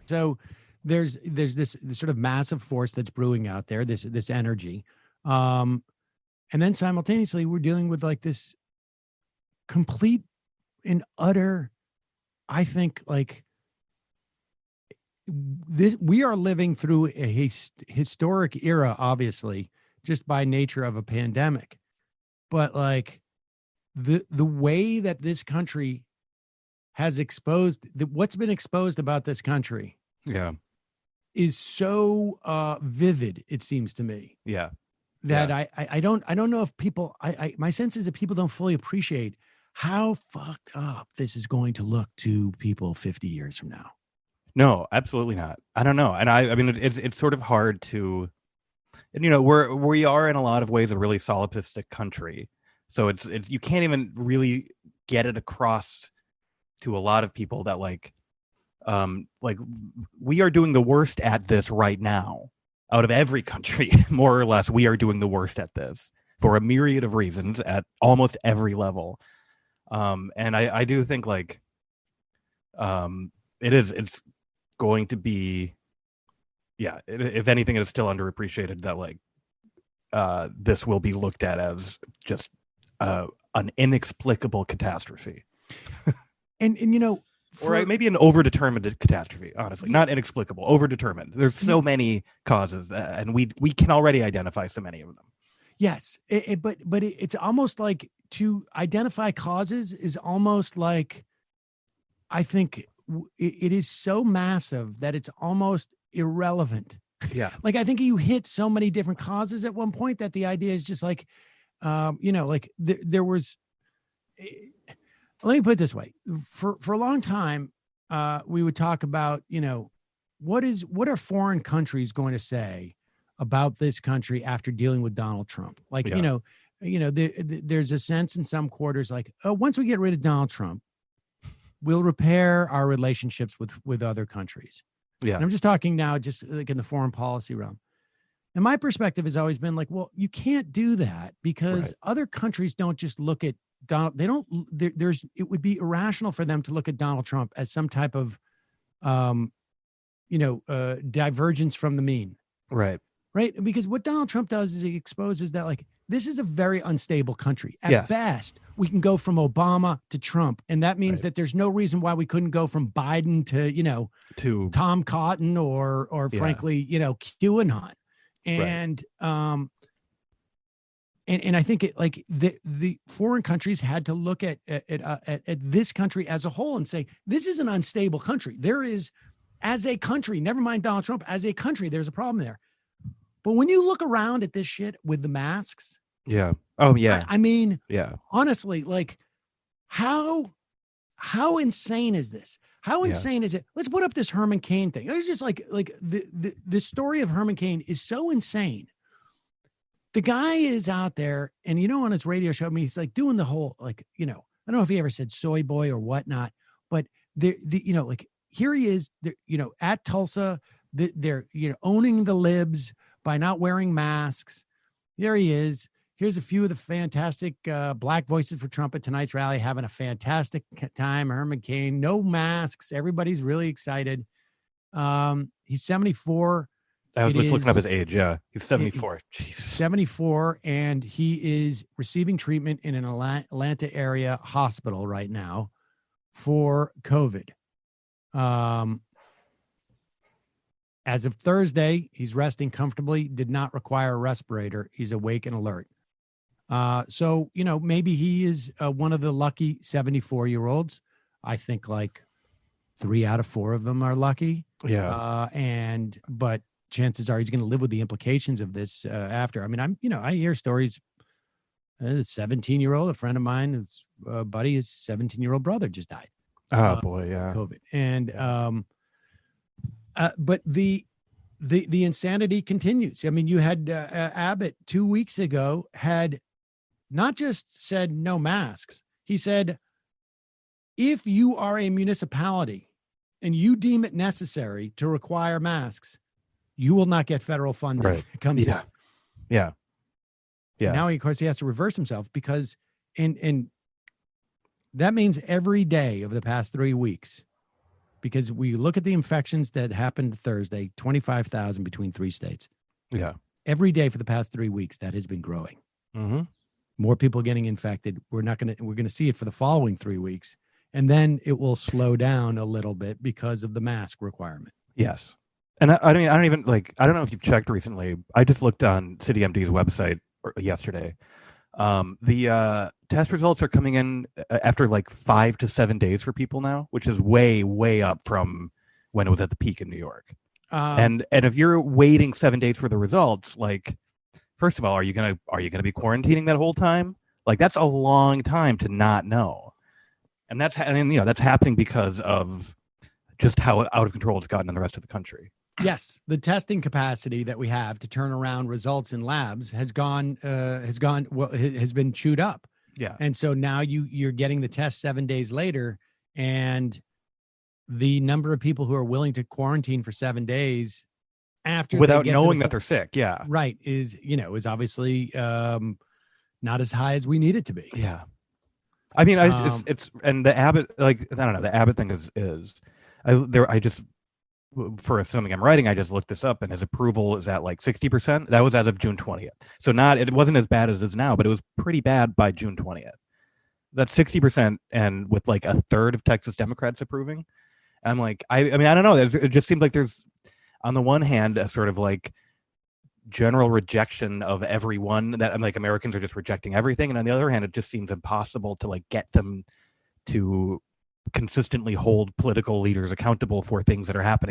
So there's this sort of massive force that's brewing out there, this energy. Um, and then simultaneously we're dealing with like this complete and utter, I think, like this, we are living through a historic era, obviously, just by nature of a pandemic. But like the way that this country has exposed what's been exposed about this country Yeah. is so vivid, it seems to me, Yeah. that Yeah. I don't know if people, my sense is that people don't fully appreciate how fucked up this is going to look to people 50 years from now. No, absolutely not. I don't know. And I mean, it's sort of hard to, and we are in a lot of ways a really solipsistic country. So it's you can't even really get it across to a lot of people that like we are doing the worst at this right now. Out of every country, more or less, we are doing the worst at this for a myriad of reasons at almost every level. And I do think like it's going to be, yeah, if anything, it is still underappreciated that like this will be looked at as just an inexplicable catastrophe. And or maybe an overdetermined catastrophe, honestly. Not inexplicable, overdetermined. There's so many causes, and we can already identify so many of them. Yes, but it's almost like to identify causes is almost like, I think it is so massive that it's almost irrelevant. Yeah. Like, I think you hit so many different causes at one point that the idea is just like, like there was, let me put it this way. For a long time, we would talk about, what are foreign countries going to say about this country after dealing with Donald Trump? Like, Yeah. there's a sense in some quarters like, oh, once we get rid of Donald Trump, we'll repair our relationships with other countries. Yeah. And I'm just talking now, just like in the foreign policy realm. And my perspective has always been like, well, you can't do that because other countries don't just look at Donald. They don't. It would be irrational for them to look at Donald Trump as some type of, divergence from the mean. Right. Right. Because what Donald Trump does is he exposes that like this is a very unstable country. At best, we can go from Obama to Trump. And that means that there's no reason why we couldn't go from Biden to Tom Cotton or frankly, QAnon. And and I think it like the foreign countries had to look at this country as a whole and say, this is an unstable country. There is, as a country, never mind Donald Trump, as a country, there's a problem there. But when you look around at this shit with the masks. Yeah. Oh, yeah. I mean, yeah. Honestly, like how insane is this? How insane is it? Let's put up this Herman Cain thing. It's just like the story of Herman Cain is so insane. The guy is out there and, on his radio show, I mean, he's like doing the whole, like, I don't know if he ever said soy boy or whatnot, but like here he is, at Tulsa, they're, owning the libs by not wearing masks. There he is. Here's a few of the fantastic black voices for Trump at tonight's rally, having a fantastic time. Herman Cain, no masks. Everybody's really excited. He's 74. I was just looking up his age. Yeah, he's 74. Jeez. 74, and he is receiving treatment in an Atlanta area hospital right now for COVID. As of Thursday, he's resting comfortably, did not require a respirator. He's awake and alert. So, maybe he is one of the lucky 74-year-olds. I think like 3 out of 4 of them are lucky. Yeah. But chances are he's going to live with the implications of this after. I mean, I hear stories. A 17-year-old, a friend of mine, his buddy, his 17-year-old brother just died. Oh boy, yeah. COVID. And but the insanity continues. I mean, you had Abbott 2 weeks ago had not just said no masks. He said, if you are a municipality and you deem it necessary to require masks, you will not get federal funding. Right. It comes out. Yeah. Now, of course, he has to reverse himself because, and That means every day of the past 3 weeks, because we look at the infections that happened Thursday, 25,000 between 3 states. Yeah. Every day for the past 3 weeks, that has been growing. Mm-hmm. More people getting infected. We're going to see it for the following 3 weeks. And then it will slow down a little bit because of the mask requirement. Yes. And I mean, I don't know if you've checked recently. I just looked on CityMD's website yesterday. The test results are coming in after like 5 to 7 days for people now, which is way, way up from when it was at the peak in New York. And if you're waiting 7 days for the results, like, first of all, are you gonna be quarantining that whole time? Like, that's a long time to not know. And that's happening because of just how out of control it's gotten in the rest of the country. Yes, the testing capacity that we have to turn around results in labs has been chewed up. Yeah. And so now you're getting the test 7 days later, and the number of people who are willing to quarantine for 7 days after without knowing that they're sick, yeah, right, is obviously not as high as we need it to be. Yeah. I mean, it's and the Abbott, like, I don't know, the Abbott thing I just, for assuming I'm writing, I just looked this up, and his approval is at like 60%. That was as of June 20th. So it wasn't as bad as it is now, but it was pretty bad by June 20th. That's 60%, and with like a third of Texas Democrats approving. I'm like, I mean, I don't know. It just seems like there's, on the one hand, a sort of like general rejection of everyone, that I'm like, Americans are just rejecting everything, and on the other hand, it just seems impossible to like get them to consistently hold political leaders accountable for things that are happening